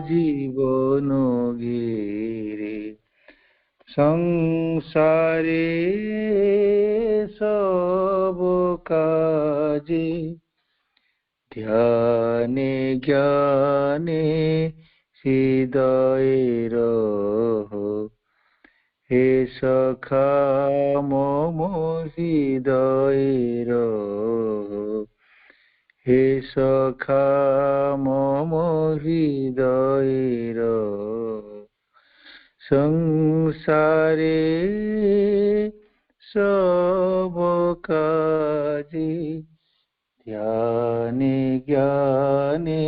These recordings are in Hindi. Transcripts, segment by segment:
জীবন ঘিরে সংসারে সব কাজে ধ্যানে জ্ঞানে হৃদয়ে রহ হে সখা মম হৃদয়ে রহ হে সখা মম হৃদয়ে রহ সংসারে সব কাজে ধ্যানে জ্ঞানে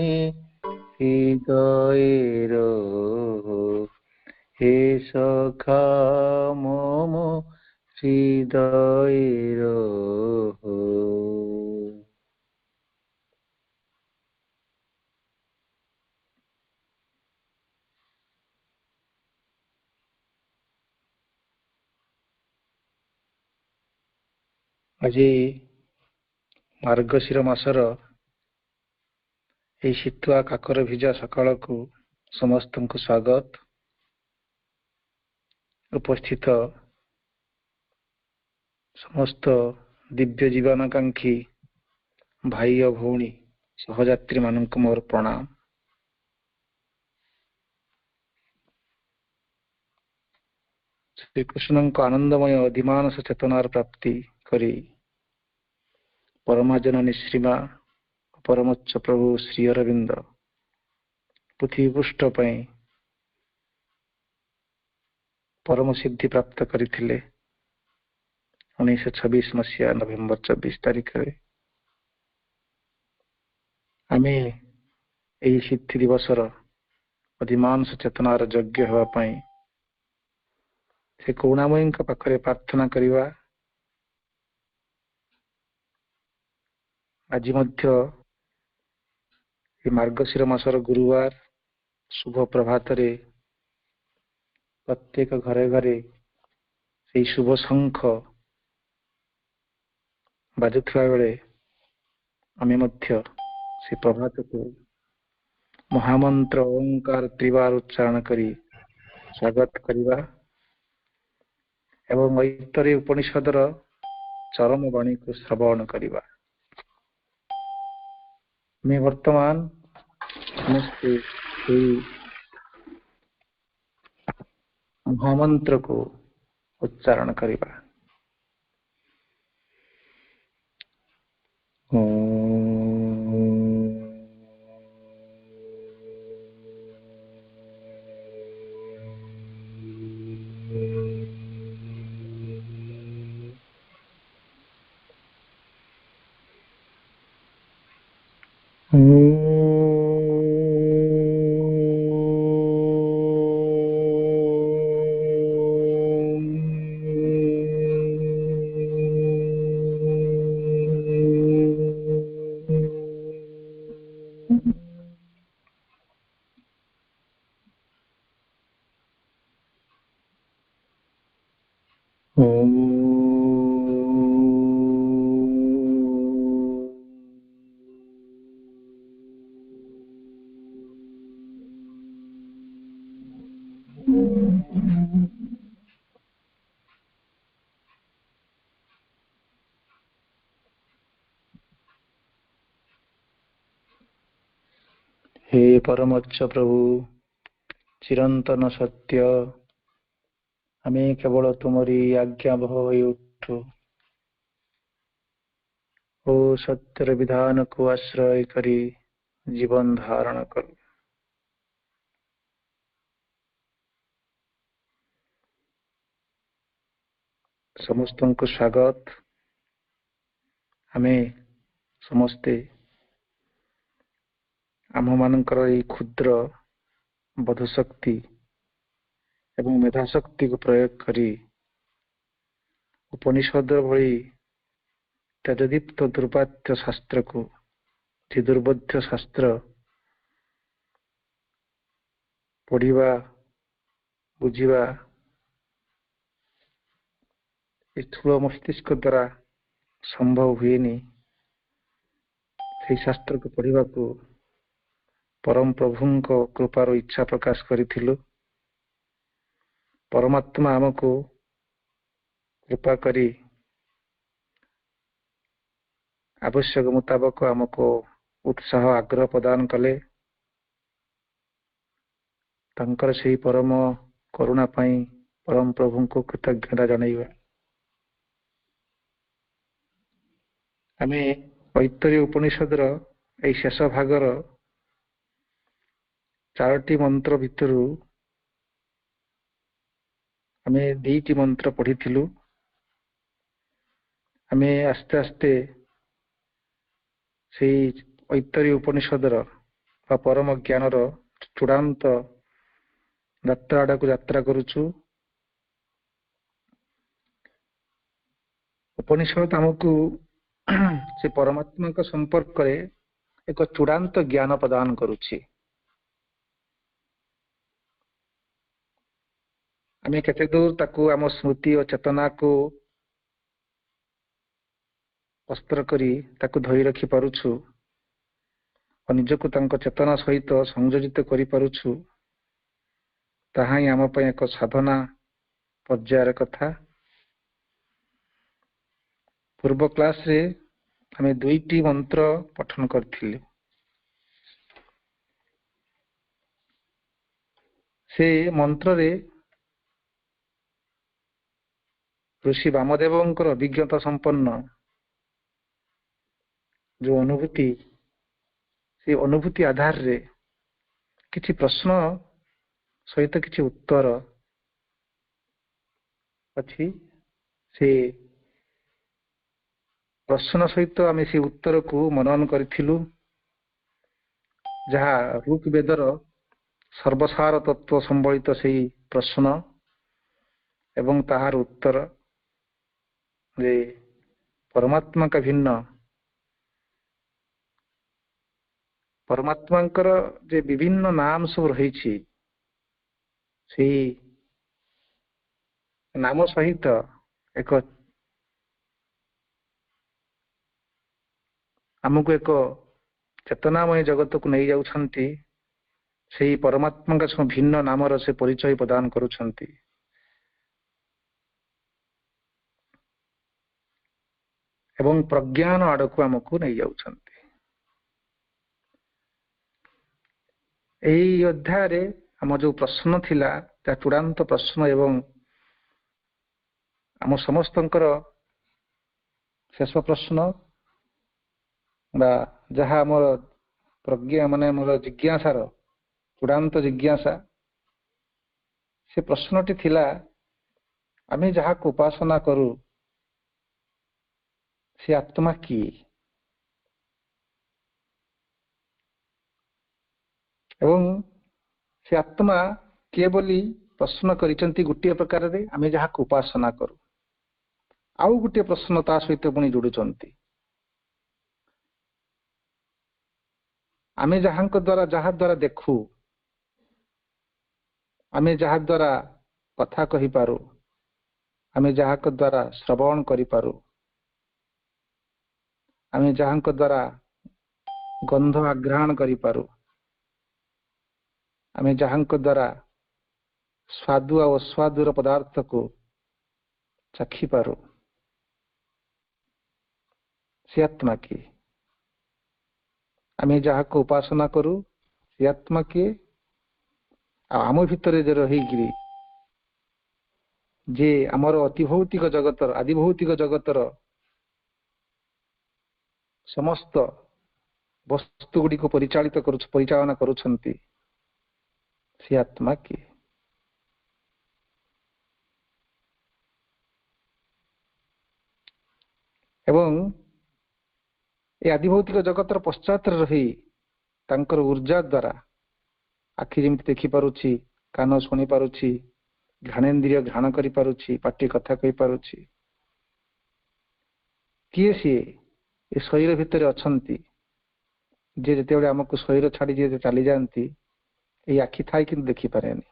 হৃদয়ে রহ হে সখা মম হৃদয়ে রহ। ଆଜି ମାର୍ଗଶିର ମାସର ଏହି ଶୀତୁଆ କାକର ଭିଜା ସକାଳକୁ ସମସ୍ତଙ୍କୁ ସ୍ୱାଗତ। ଉପସ୍ଥିତ ସମସ୍ତ ଦିବ୍ୟ ଜୀବନାକାଂକ୍ଷୀ ଭାଇ ଓ ଭଉଣୀ ସହଯାତ୍ରୀ ମାନଙ୍କୁ ମୋର ପ୍ରଣାମ। ଶ୍ରୀକୃଷ୍ଣଙ୍କ ଆନନ୍ଦମୟ ଅଧିମାନସ ଚେତନାର ପ୍ରାପ୍ତି କରି ପରମାଜନନୀ ଶ୍ରୀମା ପରମୋଚ୍ଚ ପ୍ରଭୁ ଶ୍ରୀ ଅରବିନ୍ଦ ପୃଥିବୀ ପୃଷ୍ଠ ପାଇଁ ପରମ ସିଦ୍ଧି ପ୍ରାପ୍ତ କରିଥିଲେ 1926 ମସିହା ନଭେମ୍ବର 24 ତାରିଖରେ। ଆମେ ଏହି ସିଦ୍ଧି ଦିବସର ଅଧିମାନସ ଚେତନାର ଯୋଗ୍ୟ ହେବା ପାଇଁ ସେ କରୁଣାମୟୀଙ୍କ ପାଖରେ ପ୍ରାର୍ଥନା କରିବା। ଆଜି ମଧ୍ୟ ଏ ମାର୍ଗଶିର ମାସର ଗୁରୁବାର ଶୁଭ ପ୍ରଭାତରେ ପ୍ରତ୍ୟେକ ଘରେ ଘରେ ସେଇ ଶୁଭ ଶଙ୍ଖ ବାଜୁଥିବା ବେଳେ ଆମେ ମଧ୍ୟ ସେ ପ୍ରଭାତକୁ ମହାମନ୍ତ୍ର ଓଁକାର ତ୍ରିବାର ଉଚ୍ଚାରଣ କରି ସ୍ୱାଗତ କରିବା ଏବଂ ଐତରେୟ ଉପନିଷଦର ଚରମ ବାଣୀକୁ ଶ୍ରବଣ କରିବା। ଆମେ ବର୍ତ୍ତମାନ ସମସ୍ତେ ଏହି ମହାମନ୍ତ୍ରକୁ ଉଚ୍ଚାରଣ କରିବା। हे परमोच्च प्रभु चिरंतन सत्य, आमे केवल तुमरी आज्ञाबह होई उठू ओ सत्यर विधान को आश्रय करी जीवन धारण करू। समस्त को स्वागत। आमे समस्ते आम मानकर ये क्षुद्र बोध शक्ति एवं मेधा शक्ति को प्रयोग करी उपनिषद भली तेजदीप्त दुर्वाद्य शास्त्र को दुर्बोध्य शास्त्र पढ़िबा बुझिबा स्थूल मस्तिष्क द्वारा संभव हुएनी। से शास्त्र को पढ़िबा को परम प्रभुଙ୍କ कृपार इच्छा प्रकाश କରିଥିଲୁ। परमात्मा हमको कृपा करी आवश्यक मुताबक हमको उत्साह आग्रह प्रदान कले। तांकर से परम करुणा पाई परम प्रभु को कृतज्ञता जणाइबा। आमे ऐतरेय उपनिषदर ए शेष भागर 4टी मंत्र भितरु आमे 2टी मंत्र पढ़िथिलु। आमे आस्ते आस्ते से ऐतरेय उपनिषदर बा परम ज्ञानर चूड़ांत यात्रा आड़ा को यात्रा करुचु। उपनिषद हमको से परमात्मा का संपर्क करे एक चूड़ांत ज्ञान प्रदान करुछि। आमे केते दूर ताकू आम स्मृति और चेतना को अस्त्र करी ताकू धरी रखी पारुछु और निजको तांको चेतना सहित संयोजित करि पारुछु, ताहा ही आम पय एक साधना पर्यायर कथा। पूर्व क्लास रे आमे 2टी मंत्र पठन करथिले। से मंत्र रे ऋषि वामदेवंकर अभिज्ञता संपन्न जो अनुभूति, से अनुभूति आधार रे किछि प्रश्न सहित किछि उत्तर अछि। से प्रश्न सहित आमे से उत्तर को मनन करथिलु, जहा ऋग्वेदर सर्वसार तत्व संबलित से प्रश्न एवं ताहार उत्तर जे परमात्मा का भिन्न, परमात्मा जे विभिन्न नाम सब रही से नाम सहित एक आमको एक चेतनामय जगत को नहीं जाउछंती। से परमात्मा का भिन्न नामर से परिचय प्रदान करुछंती। एवं प्रज्ञान आड़ को आमको नहीं जाउछंती। एई अध्याय रे आम जो प्रश्न थिला ता चूड़ांत प्रश्न एवं आम समस्तंकर शेष प्रश्न बा जहा आमर प्रज्ञा माने आमर जिज्ञासार चूड़ांत जिज्ञासा, से प्रश्नटी थिला आमे जहा को उपासना करू से आत्मा की एवं से आत्मा के बोली प्रश्न करिसंती। गुटिया प्रकार रे आमे जहा को उपासना करू, आउ गुटिया प्रश्न ता सहित पुनी जोडुचंती। आमे जहां को द्वारा जहा द्वारा देखू, आमे जहा द्वारा कथा कहि पारू, आमे जहा को द्वारा श्रवण करि पारू, आमे जहां को द्वारा गंध आग्रहण करि पारू, आमे जहां को द्वारा स्वादु और अस्वादुर पदार्थ को चखी पारू, से आत्मा की। आमे जहा को उपासना करू से आत्मा के आम भितर जे रहीगिरी जे आमर अतिभौतिक जगतर आदिभौतिक जगतर समस्त वस्तु गुडी को परिचालना करुछंती, से आत्मा की। एवं ए आदिभौतिक जगतर पश्चात रही तांकर ऊर्जा द्वारा आखि जेमति देखि पारुछि, कान सुनी पारुछि, घ्राणेन्द्रिय घ्राण करि पारुछि, पाटी कथा कहि पारुछि, किए सी ए शरीर भितर अछंती जे जेतेबेले हमको शरीर छाड़ी जे चली जानती, ए आखि थाई किंतु देखि पारेनी,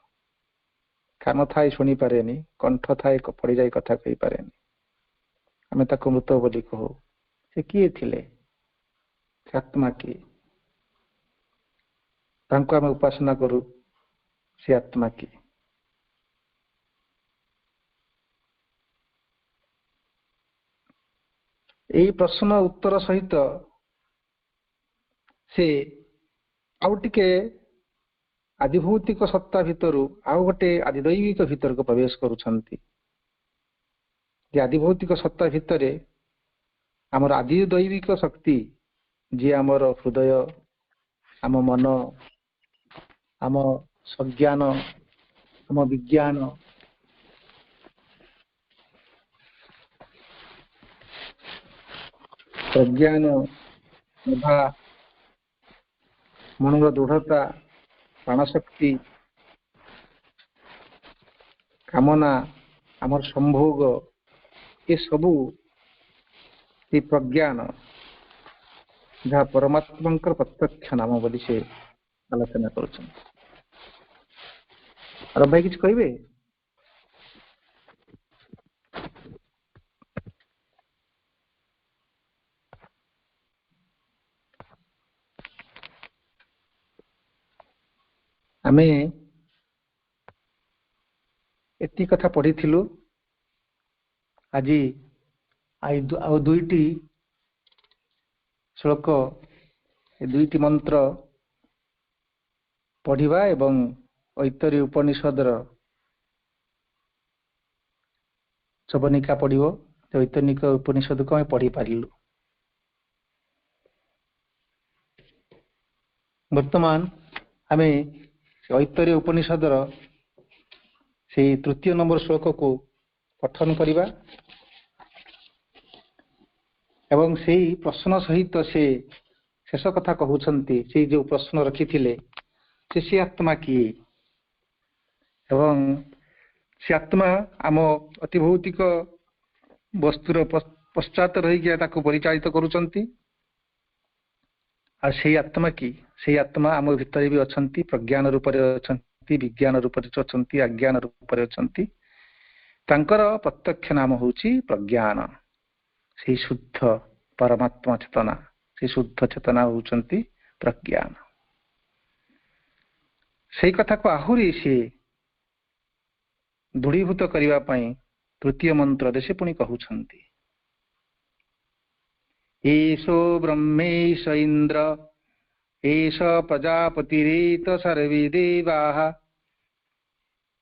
कान थाई सुनी पारेनी, कंठ थाई पड़ी जाई कथा कहि पारेनी, आमे ताको मृत बोली कहू। से किए थिले? आत्मा की। ତାଙ୍କୁ ଆମେ ଉପାସନା କରୁ, ସେ ଆତ୍ମା କିଏ? ଏଇ ପ୍ରଶ୍ନ ଉତ୍ତର ସହିତ ସେ ଆଉ ଟିକେ ଆଦିଭୌତିକ ସତ୍ତା ଭିତରୁ ଆଉ ଗୋଟେ ଆଦିଦୈବିକ ଭିତରକୁ ପ୍ରବେଶ କରୁଛନ୍ତି। ଯେ ଆଦିଭୌତିକ ସତ୍ତା ଭିତରେ ଆମର ଆଦିଦୈବିକ ଶକ୍ତି, ଯିଏ ଆମର ହୃଦୟ, ଆମ ମନ, ଆମ ସଜ୍ଞାନ, ଆମ ବିଜ୍ଞାନ, ପ୍ରଜ୍ଞାନ, ମେଧା, ମନର ଦୃଢ଼ତା, ପ୍ରାଣଶକ୍ତି, କାମନା, ଆମର ସମ୍ଭୋଗ, ଏସବୁ ଏ ପ୍ରଜ୍ଞାନ, ଯାହା ପରମାତ୍ମାଙ୍କର ପ୍ରତ୍ୟକ୍ଷ ନାମ ବୋଲି ସେ ଆଲୋଚନା କରୁଛନ୍ତି। ରବି ଭାଇ କିଛି କହିବେ? ଆମେ ଏତିକି କଥା ପଢିଥିଲୁ। ଆଜି ଆଉ ଦୁଇଟି ଶ୍ଲୋକ, ଏ ଦୁଇଟି ମନ୍ତ୍ର ପଢିବା ଏବଂ ଐତରେୟ ଉପନିଷଦର ଚବନିକା ପଢିବ। ଐତନିକ ଉପନିଷଦକୁ ଆମେ ପଢି ପାରିଲୁ। ବର୍ତ୍ତମାନ ଆମେ ଐତରେୟ ଉପନିଷଦର ସେଇ ତୃତୀୟ ନମ୍ବର ଶ୍ଲୋକକୁ ପଠନ କରିବା ଏବଂ ସେଇ ପ୍ରଶ୍ନ ସହିତ ସେ ଶେଷ କଥା କହୁଛନ୍ତି। ସେଇ ଯୋଉ ପ୍ରଶ୍ନ ରଖିଥିଲେ, ସେ ଆତ୍ମା କିଏ ଏବଂ ସେ ଆତ୍ମା ଆମ ଅତି ଭୌତିକ ବସ୍ତୁର ପଶ୍ଚାତ ରହିକି ତାକୁ ପରିଚାଳିତ କରୁଛନ୍ତି। ଆଉ ସେଇ ଆତ୍ମା କି? ସେଇ ଆତ୍ମା ଆମ ଭିତରେ ବି ଅଛନ୍ତି, ପ୍ରଜ୍ଞାନ ରୂପରେ ଅଛନ୍ତି, ବିଜ୍ଞାନ ରୂପରେ ଅଛନ୍ତି, ଅଜ୍ଞାନ ରୂପରେ ଅଛନ୍ତି। ତାଙ୍କର ପ୍ରତ୍ୟକ୍ଷ ନାମ ହେଉଛି ପ୍ରଜ୍ଞାନ। ସେଇ ଶୁଦ୍ଧ ପରମାତ୍ମା ଚେତନା, ସେଇ ଶୁଦ୍ଧ ଚେତନା ହେଉଛନ୍ତି ପ୍ରଜ୍ଞାନ। ସେଇ କଥାକୁ ଆହୁରି ସେ ଦୃଢ଼ୀଭୂତ କରିବା ପାଇଁ ତୃତୀୟ ମନ୍ତ୍ରରେ ସେ ପୁଣି କହୁଛନ୍ତି, ଏଷୋ ବ୍ରହ୍ମେଶ ଇନ୍ଦ୍ର ଏଷ ପ୍ରଜାପତିରେତ ସର୍ବେ ଦେବାଃ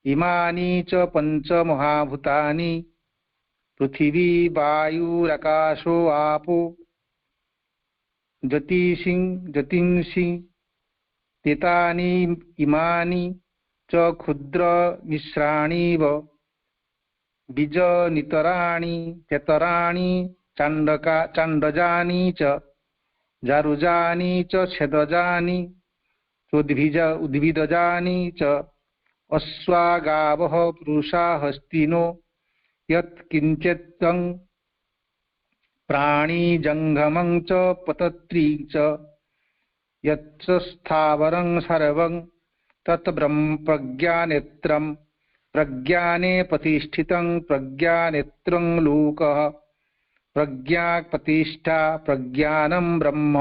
ଇମାନି च पंच महाभूतानि पृथिवी वायुराकाशो आपो ज्योतिषि तेतानि इमानि च क्षुद्र मिश्राणीव बीज नितराणि चतराणि चाण्डजानि च जारुजानि च छेदजानि उद्भिदजानि च अश्वागावः पुरुषा हस्तिनो यत्किञ्चित्तं प्राणी जंगमं च पतत्री च यच्च स्थावरं सर्वं तत् ब्रह्म प्रज्ञानेत्रं प्रज्ञाने प्रतिष्ठितं प्रज्ञानेत्रं लोकः प्रज्ञा प्रतिष्ठा प्रज्ञानं ब्रह्म।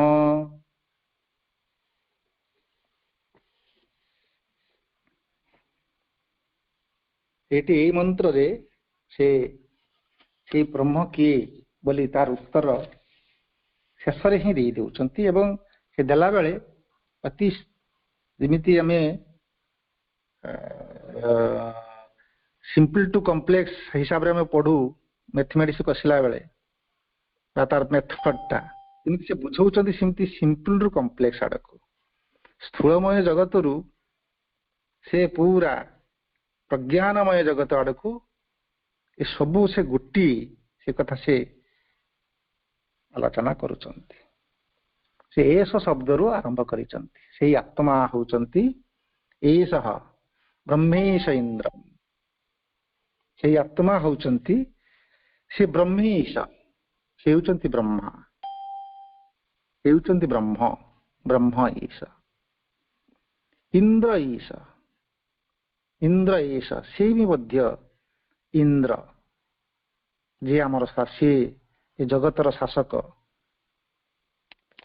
एटी एई मंत्रे से ब्रह्म किए बोली तार उत्तर शेष ही दे देउछंती एवं से देला बेले अति जेमिति आमे सिंपल टू कॉम्प्लेक्स हिसाब रे आमे पढू मैथमेटिक्स कसला बेले तार मेथडटा जेमिति से बुझौछंती सिमति सिंपल रु कॉम्प्लेक्स आडको स्थूलमय जगत रु से पूरा प्रज्ञानमय जगत आड़कू ये सबू से गोटी से कथा से आलोचना करुचंती। से एष शब्द रु आरंभ करिचंती। से आत्मा होचंती एषः ब्रह्मेश इंद्र। से आत्मा होचंती से ब्रह्मेश, से होचंती ब्रह्मा, से होचंती ब्रह्म, ब्रह्म ईश इंद्र ईश, इंद्र ईश से भी मध्य इंद्र जे आमर सी ये जगतर शासक,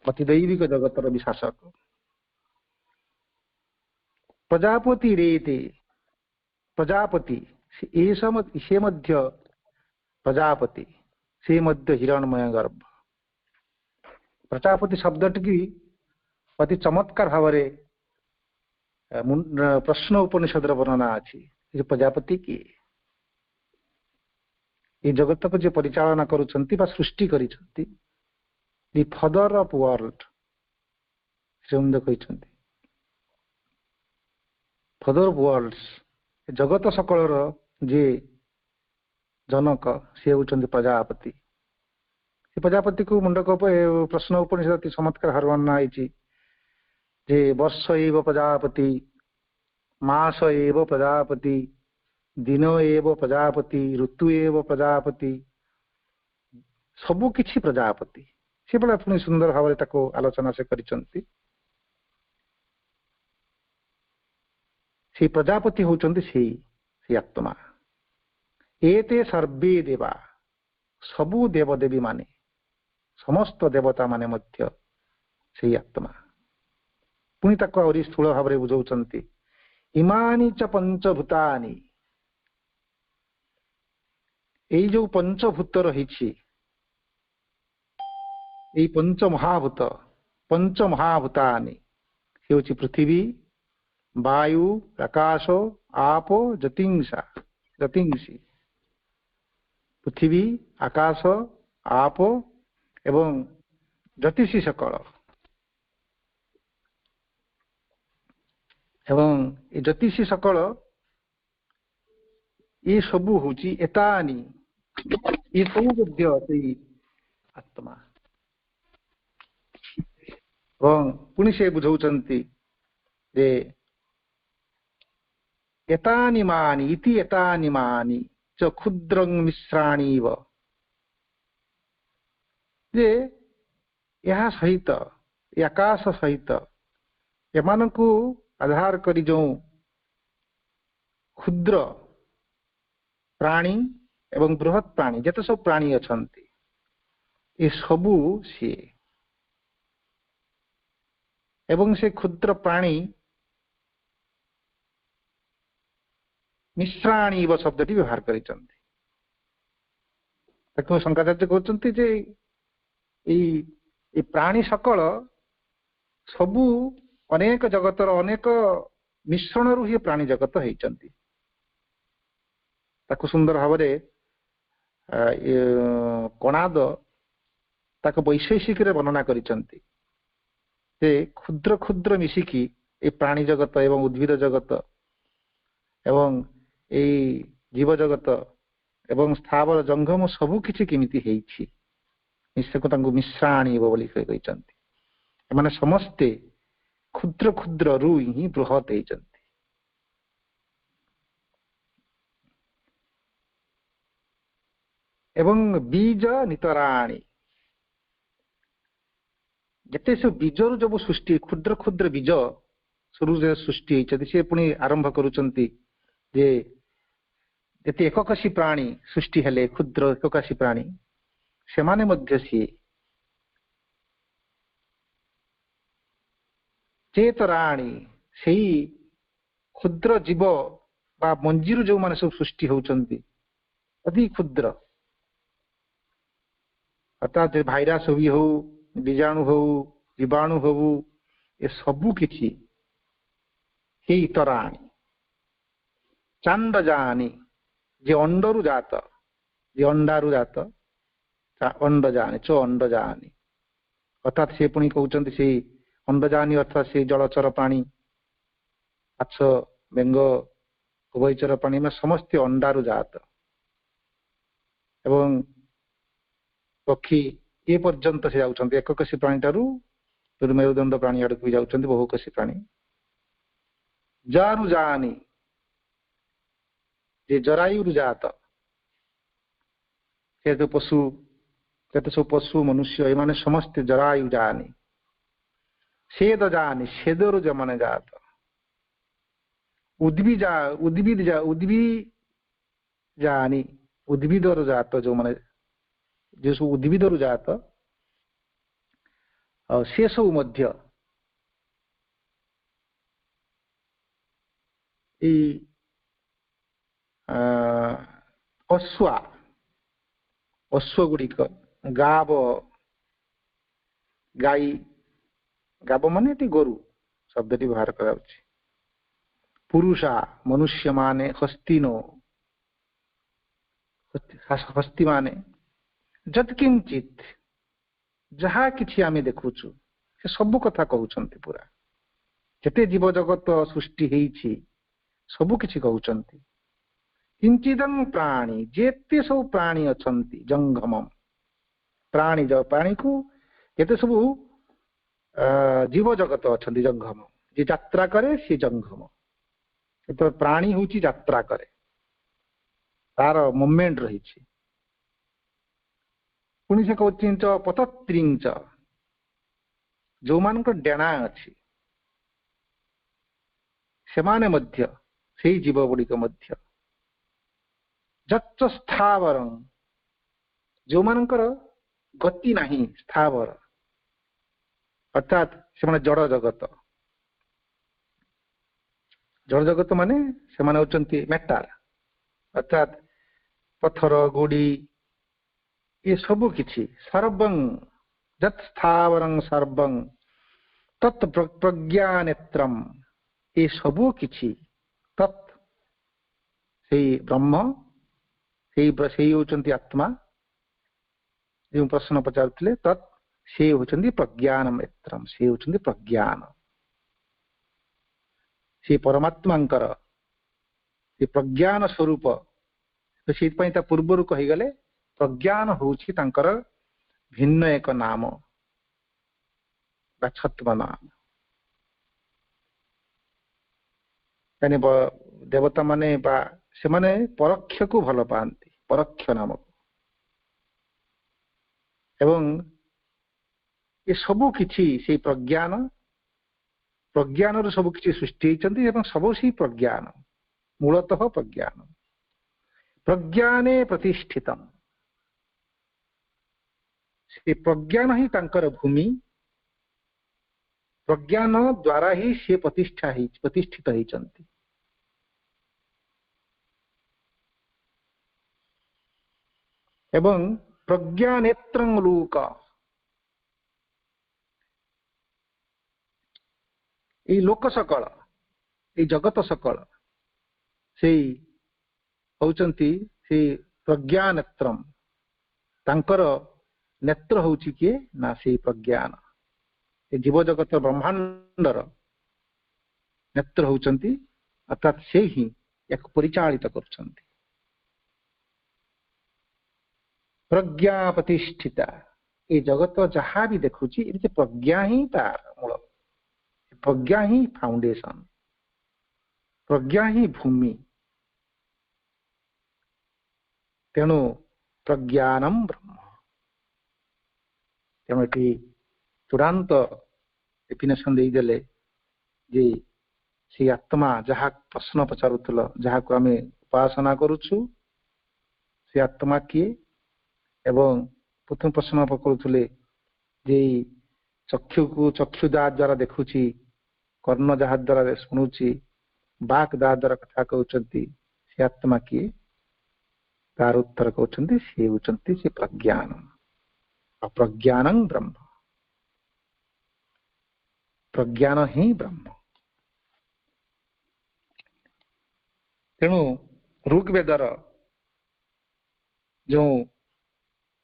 अतिदैविक जगतर भी शासक। प्रजापति रेते प्रजापति से मध्य प्रजापति से मध्य हिरणमय गर्भ। प्रजापति शब्दटी की अति चमत्कार भाव प्रश्न उपनिषद वर्णना अच्छी। प्रजापति किए? ये जगत को जो परिचालना करुछंती बा सृष्टि करिछंती, दी फादर ऑफ वर्ल्ड श्रीमंद कहते फादर ऑफ वर्ल्ड्स जगत सकलर जे जनक सी होचंती प्रजापति। प्रजापति को मुंडक प्रश्न उपनिषद चमत्कार वर्णना है जे वर्ष एव प्रजापति मास एव प्रजापति दिन एव प्रजापति ऋतु एव प्रजापति सबु किछि प्रजापति। से बड़ा पुणी सुंदर भाव आलोचना से करिसंती। से प्रजापति होचंती से आत्मा। एते सर्वे देवा सबु देवदेवी माने समस्त देवता माने मध्य से आत्मा। पुणी ताको आहुरी स्थूल भाव में बुझाउछंती। इमानि च पंचभूतानि এই जो पंचभूत रही पंचमहाभूतानि हे पृथ्वी वायु आकाश आपो जतिंसी। पृथ्वी आकाश आपो एवं ज्योतिषी सकल एवं ज्योतिषी सकल ये सबू हूँ एतानी ये सब आत्मा। पुणी से बुझाउछंती जे एतानि मानि इति एतानि मानि च क्षुद्रं मिश्राणीव। जे यह सहित आकाश सहित एमानकु आधार करी जो क्षुद्र प्राणी एवं बृहत प्राणी जते सब प्राणी अछंती ये सबू सी एवं से क्षुद्र प्राणी मिश्राणी व शब्दटी व्यवहार करिसंती। शंकराचार्य कहते जे ये प्राणी सकल सबू अनेक जगतर अनेक मिश्रण रु प्राणी जगत होइचंती। ताको सुंदर भाव कणाद ताको वैशेषिक वर्णना करिसंती जे क्षुद्र क्षुद्र मिशिकी ए प्राणी जगत एवं उद्भिद जगत एवं ए जीव जगत एवं स्थावर जंगम सबु किछि केमिति हेइछि निश्चय तांको मिश्राणी बोली कहिसंती। एमाने समस्ते क्षुद्र क्षुद्र रु ही बृहत हेइचंती। एवं बीज नितराणी जते सब बीजर जब सृष्टि क्षुद्र क्षुद्र बीज शुरू सृष्टि होती से पुणी आरंभ करुचंती जे जते एककशी प्राणी सृष्टि हेले क्षुद्र एककशी प्राणी से माने मध्य सी चेतराणी से क्षुद्र जीव बा मंजीरु जो माने सब सृष्टि होचंती अति क्षुद्र अर्थात भाइरस भी हो बीजाणु हो जीवाणु हो ये सबू किछि हे इतराणी। चांडजानी जे अंडरु जात जे अंडारु जात अंडजानी चो अंडजानी अर्थात से पुणी कहते से अंडजानी अर्थात से जलचर प्राणी माछ बेंग उभयचर प्राणी में समस्त अंडारु जात एवं पक्षी ये पर्यंत से जाउछंती एककशी प्राणी ठारू मेरुदंड प्राणी आड़ भी जाउछंती बहुकशी प्राणी। जारु जानी जे जरायुरु जात तो पशु केते सब पशु मनुष्य ये माने समस्त जरायु जानी। सेद जानी सेदरु जमने जात उद्भिद जानी उद्भिदरु जात जो माने जो सब उद्भिदरु जात से सब मध्य ଏଇ ଅଶ୍ୱା ଅଶ୍ୱ ଗୁଡିକ ଗାବ ଗାଈ ଗାବ ମାନେ ଏଠି ଗୋରୁ ଶବ୍ଦଟି ବ୍ୟବହାର କରାଯାଉଛି। ପୁରୁଷା ମନୁଷ୍ୟ ମାନେ ହସ୍ତିନୋ ହସ୍ତି ମାନେ ଯତ୍କିଞ୍ଚିତ ଯାହା କିଛି ଆମେ ଦେଖୁଛୁ ସେ ସବୁ କଥା କହୁଛନ୍ତି। ପୁରା ଯେତେ ଜୀବ ଜଗତ ସୃଷ୍ଟି ହେଇଛି ସବୁ କିଛି କହୁଛନ୍ତି। କିଞ୍ଚିଦଂ ପ୍ରାଣୀ ଯେତେ ସବୁ ପ୍ରାଣୀ ଅଛନ୍ତି ଜଙ୍ଘମମ୍ ପ୍ରାଣୀ ପ୍ରାଣୀକୁ ଯେତେ ସବୁ ଜୀବ ଜଗତ ଅଛନ୍ତି ଜଙ୍ଘମ ଯେ ଯାତ୍ରା କରେ ସେ ଜଙ୍ଘମ। ଯେତେବେଳେ ପ୍ରାଣୀ ହଉଛି ଯାତ୍ରା କରେ ତାର ମୁଭମେଣ୍ଟ ରହିଛି। ପୁଣି ସେ କହୁଛି ପତତ୍ରିଞ୍ଚ ଯୋଉମାନଙ୍କର ଡେଣା ଅଛି ସେମାନେ ମଧ୍ୟ ସେଇ ଜୀବ ଗୁଡିକ ମଧ୍ୟ ଯଚ୍ଚ ସ୍ଥାବରଂ ଯୋଉମାନଙ୍କର ଗତି ନାହିଁ ସ୍ଥାବର ଅର୍ଥାତ୍ ସେମାନେ ଜଡ ଜଗତ। ଜଡ ଜଗତ ମାନେ ସେମାନେ ହଉଛନ୍ତି ମେଟାର ଅର୍ଥାତ୍ ପଥର ଗୋଡି ଏ ସବୁ କିଛି ସର୍ବଂ ଯତ୍ ସ୍ଥାବରଂ ସର୍ବଂ ତତ୍ ପ୍ରଜ୍ଞାନେତ୍ରମ୍ ଏ ସବୁ କିଛି ତତ୍ ସେଇ ବ୍ରହ୍ମ ସେଇ ହଉଛନ୍ତି ଆତ୍ମା। ଯେଉଁ ପ୍ରଶ୍ନ ପଚାରୁଥିଲେ ତତ୍ ସେ ହଉଛନ୍ତି ପ୍ରଜ୍ଞାନ ନେତ୍ରମ୍ ସେ ହଉଛନ୍ତି ପ୍ରଜ୍ଞାନ। ସେ ପରମାତ୍ମାଙ୍କର ସେ ପ୍ରଜ୍ଞାନ ସ୍ୱରୂପ। ସେଇଥିପାଇଁ ତା ପୂର୍ବରୁ କହିଗଲେ ପ୍ରଜ୍ଞାନ ହଉଛି ତାଙ୍କର ଭିନ୍ନ ଏକ ନାମ ବା ଛତ୍ମ ନାମ। ଦେବତା ମାନେ ବା ସେମାନେ ପରୋକ୍ଷକୁ ଭଲ ପାଆନ୍ତି ପରୋକ୍ଷ ନାମକୁ। ଏବଂ ଏ ସବୁ କିଛି ସେଇ ପ୍ରଜ୍ଞାନରୁ ସବୁ କିଛି ସୃଷ୍ଟି ହେଇଛନ୍ତି ଏବଂ ସବୁ ସେଇ ପ୍ରଜ୍ଞାନ ମୂଳତଃ ପ୍ରଜ୍ଞାନ। ପ୍ରଜ୍ଞାନେ ପ୍ରତିଷ୍ଠିତମ୍ ସେ ପ୍ରଜ୍ଞାନ ହିଁ ତାଙ୍କର ଭୂମି। ପ୍ରଜ୍ଞାନ ଦ୍ୱାରା ହିଁ ସେ ପ୍ରତିଷ୍ଠିତ ହେଇଛନ୍ତି। ଏବଂ ପ୍ରଜ୍ଞାନେତ୍ରଂ ଲୋକ ଏଇ ଲୋକ ସକଳ ଏଇ ଜଗତ ସକଳ ସେଇ ହଉଛନ୍ତି ସେଇ ପ୍ରଜ୍ଞାନେତ୍ରମ୍ ତାଙ୍କର ନେତ୍ର ହଉଛି କିଏ ନା ସେଇ ପ୍ରଜ୍ଞାନ। ଏ ଜୀବ ଜଗତ ବ୍ରହ୍ମାଣ୍ଡର ନେତ୍ର ହଉଛନ୍ତି ଅର୍ଥାତ୍ ସେ ହିଁ ୟାକୁ ପରିଚାଳିତ କରୁଛନ୍ତି। ପ୍ରଜ୍ଞା ପ୍ରତିଷ୍ଠିତା ଏ ଜଗତ ଯାହା ବି ଦେଖୁଛି ଏ ପ୍ରଜ୍ଞା ହିଁ ତାର ମୂଳ। ପ୍ରଜ୍ଞା ହିଁ ଫାଉଣ୍ଡେସନ ପ୍ରଜ୍ଞା ହିଁ ଭୂମି। ତେଣୁ ପ୍ରଜ୍ଞାନମ୍ ବ୍ରହ୍ମ। ତେଣୁ ଏଠି ଚୂଡ଼ାନ୍ତ ଡେଫିନେସନ ଦେଇଦେଲେ ଯେ ସେ ଆତ୍ମା ଯାହା ପ୍ରଶ୍ନ ପଚାରୁଥିଲ ଯାହାକୁ ଆମେ ଉପାସନା କରୁଛୁ ସେ ଆତ୍ମା କିଏ। ଏବଂ ପ୍ରଥମ ପ୍ରଶ୍ନ କରୁଥିଲେ ଯେ ଚକ୍ଷୁକୁ ଚକ୍ଷୁ ଦ୍ୱାରା ଦେଖୁଛି କର୍ଣ୍ଣ ଯାହା ଦ୍ୱାରା ଶୁଣୁଛି ବାକ୍ ଯାହା ଦ୍ୱାରା କଥା କହୁଛନ୍ତି ସେ ଆତ୍ମା କିଏ। ତାର ଉତ୍ତର କହୁଛନ୍ତି ସେ ହେଉଛନ୍ତି ସେ ପ୍ରଜ୍ଞାନ। ପ୍ରଜ୍ଞାନଂ ବ୍ରହ୍ମ ପ୍ରଜ୍ଞାନ ହିଁ ବ୍ରହ୍ମ। ତେଣୁ ଋଗ୍ବେଦର ଯେଉଁ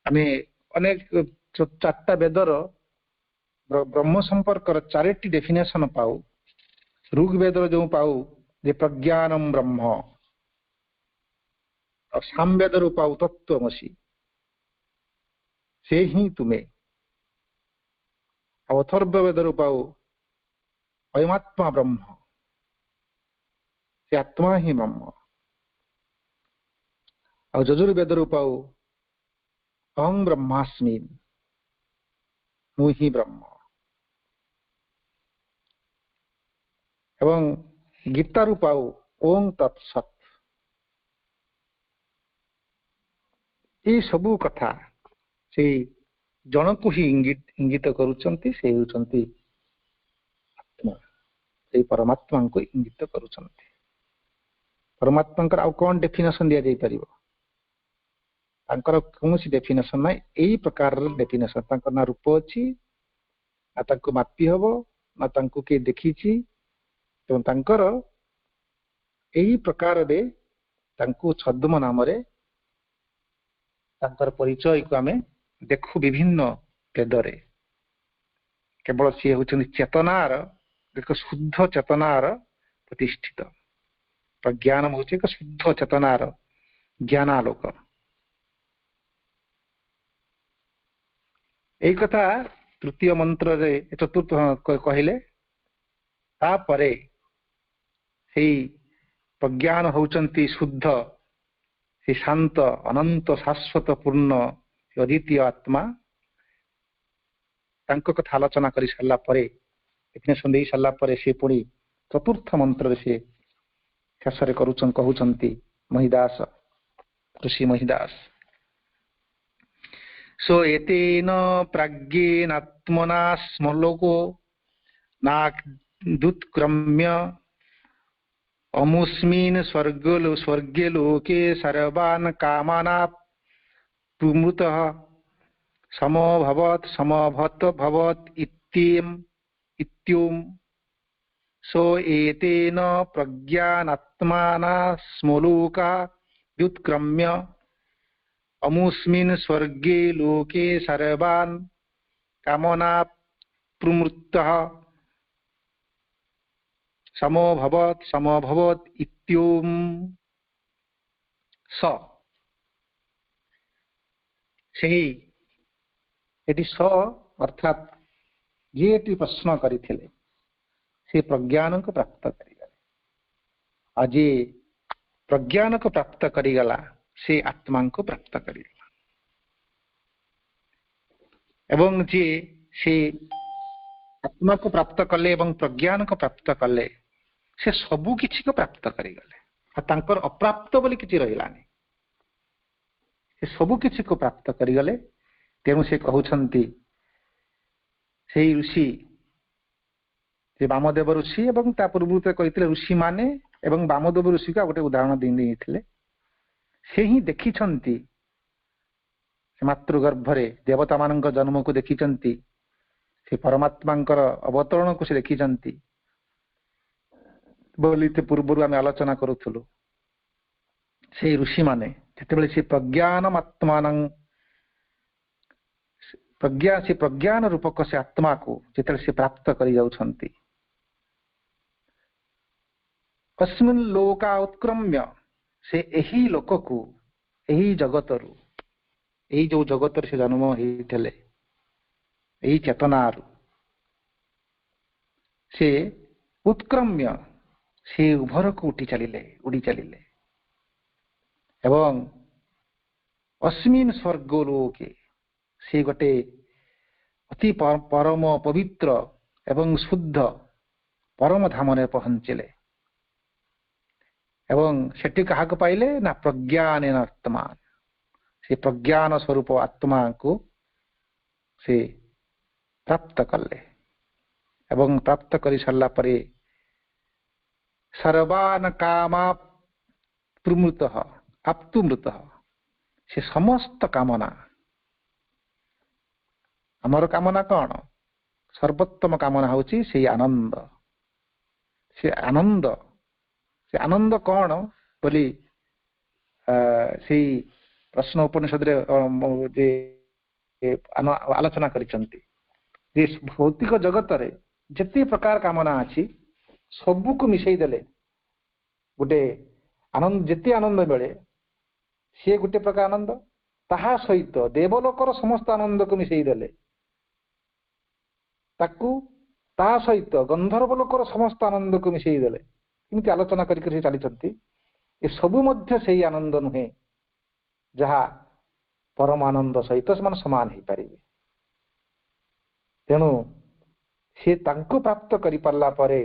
ଆମେ ଅନେକ 4ଟା ବେଦର ବ୍ରହ୍ମ ସମ୍ପର୍କର 4ଟି ଡେଫିନେସନ ପାଉ। ଋଗ୍ବେଦର ଯେଉଁ ପାଉ ଯେ ପ୍ରଜ୍ଞାନଂ ବ୍ରହ୍ମ ଆଉ ସାମବେଦରୁ ପାଉ ତତ୍ତ୍ୱମସି ସେ ହିଁ ତୁମେ। ଆଉ ଅଥର୍ବବେଦରୁ ପାଉ ଅୟମାତ୍ମା ବ୍ରହ୍ମ ସେ ଆତ୍ମା ହିଁ ବ୍ରହ୍ମ। ଆଉ ଯଜୁର୍ବେଦରୁ ପାଉ ଅହଂ ବ୍ରହ୍ମାସ୍ମି ମୁଁ ହିଁ ବ୍ରହ୍ମ। ଏବଂ ଗୀତାରୁ ପାଉ ଓಂ ତତ୍ସତ୍। ଏଇ ସବୁ କଥା ସେଇ ଜଣକୁ ହିଁ ଇଙ୍ଗିତ କରୁଛନ୍ତି ସେ ହେଉଛନ୍ତି ଆତ୍ମା ସେଇ ପରମାତ୍ମାଙ୍କୁ ଇଙ୍ଗିତ କରୁଛନ୍ତି। परमात्मा आउ कौन डेफिनेशन दिया जाई परिबो तांकर कौनसी डेफिनेशन ना एई प्रकार डेफिनेशन तांकर ना रूप अछि ना तांको मापी हबो ना तांको के देखिछि तो तांकर एई प्रकार रे तांको छद्म नाम रे तांकर परिचय को आमे देखु विभिन्न वेदरे केवल सी होचन चेतनार एक शुद्ध चेतनार प्रतिष्ठित प्रज्ञान होचे एक शुद्ध चेतनार ज्ञानालोक एई कथा तृतीय मंत्र रे चतुर्थ कहले तापरे हे प्रज्ञान होचंती शुद्ध हे शांत अनंत शाश्वत पूर्ण अद्वितीय आत्मा तांको कथा आलोचना करि सारला परे डेफिनेशन देई सारला परे से पुणी चतुर्थ मंत्र से शेषरे करूचन कहउचंती महिदास ऋषि महिदास सो एतेन प्राज्ञेन आत्मना स्मलोको नादुत्क्रम्य अमुस्मिन् स्वर्गे लोके सर्वान् कामाना पुमृतः समभवत् समभत भवत् इत्यम् सो एतेन प्रज्ञानात्मना स्मलोका व्युत्क्रम्य अमुस्मिन् स्वर्गे लोके सर्वान् कामना प्रमृतः समभवत् इत्यम् स सही यदि स अर्थात ये प्रश्न करिथिले से प्रज्ञान को प्राप्त करिगले आज प्रज्ञान को प्राप्त करिगला से आत्मा को प्राप्त करिगला एवं जे से आत्मा को प्राप्त कले एवं प्रज्ञान को प्राप्त कले से सबु किछि को प्राप्त करिगले आ तांकर अप्राप्त बोली किछि रहिलानी से सबु किछि को प्राप्त करिगले तेणु से कहउछंती सेई ऋषि जे वामदेव ऋषि एवं ता पूर्व कहिथिले ऋषि माने एवं वामदेव ऋषि का गोटे उदाहरण देइथिले से ही देखिछंती से मातृगर्भ रे देवता मानक जन्म को देखिछंती से परमात्मांकर अवतरण को से देखिछंती बोली ते पूर्व आम आलोचना करूथुलु से ऋषि माने जेतेबेले से प्रज्ञान रूपक से आत्मा को जेतेबेले से प्राप्त करि जाउछंती अस्मिन् लोका उत्क्रम्य से एही लोक को एही जगत रु एही जो जगत से जन्म हेइथले एही चेतना रु से उत्क्रम्य से उभर को उड़ी चलिले एवं अस्मिन् स्वर्गलोके से गोटे अति परम पवित्र एवं शुद्ध परम धाम रे पहुंचले एवं सेठी कहा को पाइले ना प्रज्ञानेन आत्मा से प्रज्ञान स्वरूप आत्मा को से प्राप्त कले एवं प्राप्त करि सारला परे सर्वान् कामा प्रमृतः आप्तुमृतः से समस्त कामना हमर कामना कौन सर्वोत्तम कामना होची से आनंद कौन बोली से प्रश्न उपनिषद रे आलोचना करिसंती जे भौतिक जगत रे जति प्रकार कामना अछि सबु को मिसई देले गोटे आनंद जति आनंद मिले से गोटे प्रकार आनंद ताहा सहित देवलोकर समस्त आनंद को मिसई देले ताकू ता सहित गंधर्व लोकर समस्त आनंद को मिसई देले किंतु आलोचना करिक चली ए सबु मध्य से आनंद नुहे जहा परम आनंद सहित समान ही पारिबे तेणु से तांको प्राप्त करि पारला परे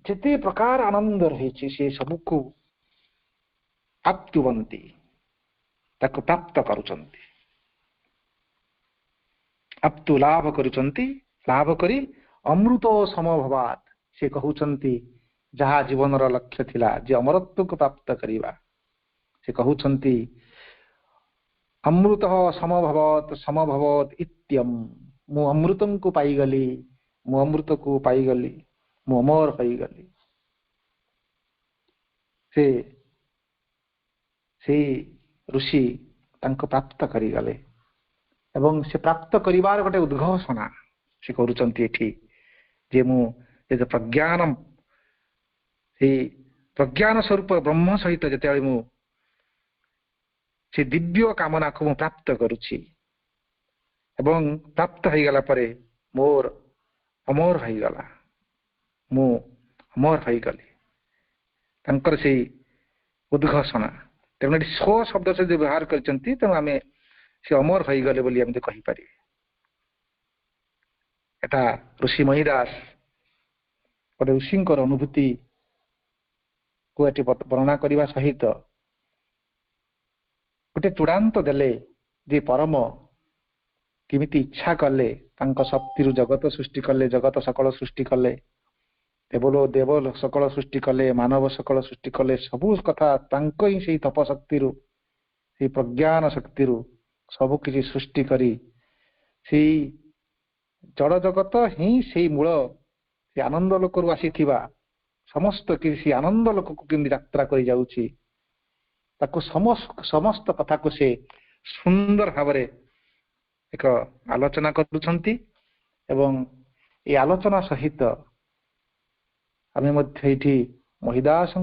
जते प्रकार आनंद रही से सबको आप्तुवंती ताको प्राप्त करुचंती आप्तु लाभ करुचंती लाभ करी अमृतो समभवात से कहउचंती जहा जीवन लक्ष्य थिला जे अमरत्व को प्राप्त करिबा से कहउछंती अमृत समभवत इत्यम मु अमृतम को पाईगली मु अमृत को पाईगली मु अमर होईगली से से ऋषि तांको प्राप्त करिगले एवं से प्राप्त करिवार गोटे उद्घोषणा से करूचंती एठी जे मु जे प्रज्ञानम से प्रज्ञान स्वरूप ब्रह्म सहित जते मु से दिव्य कामना को प्राप्त करुछि एवं प्राप्त हो गला परे मोर अमर हो गला मु अमर हो गली तंकर से उद्घोषणा तेणु स्व शब्द से जो व्यवहार करचंती तेणु आमे से अमर हो गले बोली हम कहि पारि एटा ऋषि महिदास गोटे ऋषिंकर अनुभूति को एटी वर्णना करने सहित गोटे चूड़ांत देले जे परम किमिति इच्छा कले तांको शक्ति जगत सृष्टि कले जगत सकल सृष्टि कले देवलो देव सकल सृष्टि कले मानव सकल सृष्टि कले सबु कथा तांको ही से तप शक्ति से प्रज्ञान शक्ति सबु किसी सृष्टि करी से जड़ जगत ही से मूल से आनंद लोक आसी समस्त किसी आनंद लोक को केमि यात्रा कर जाउछि ताको समस्त कथा को से सुंदर भाव एक आलोचना करुछंती एवं ये आलोचना सहित आमे मध्य एठी महिदास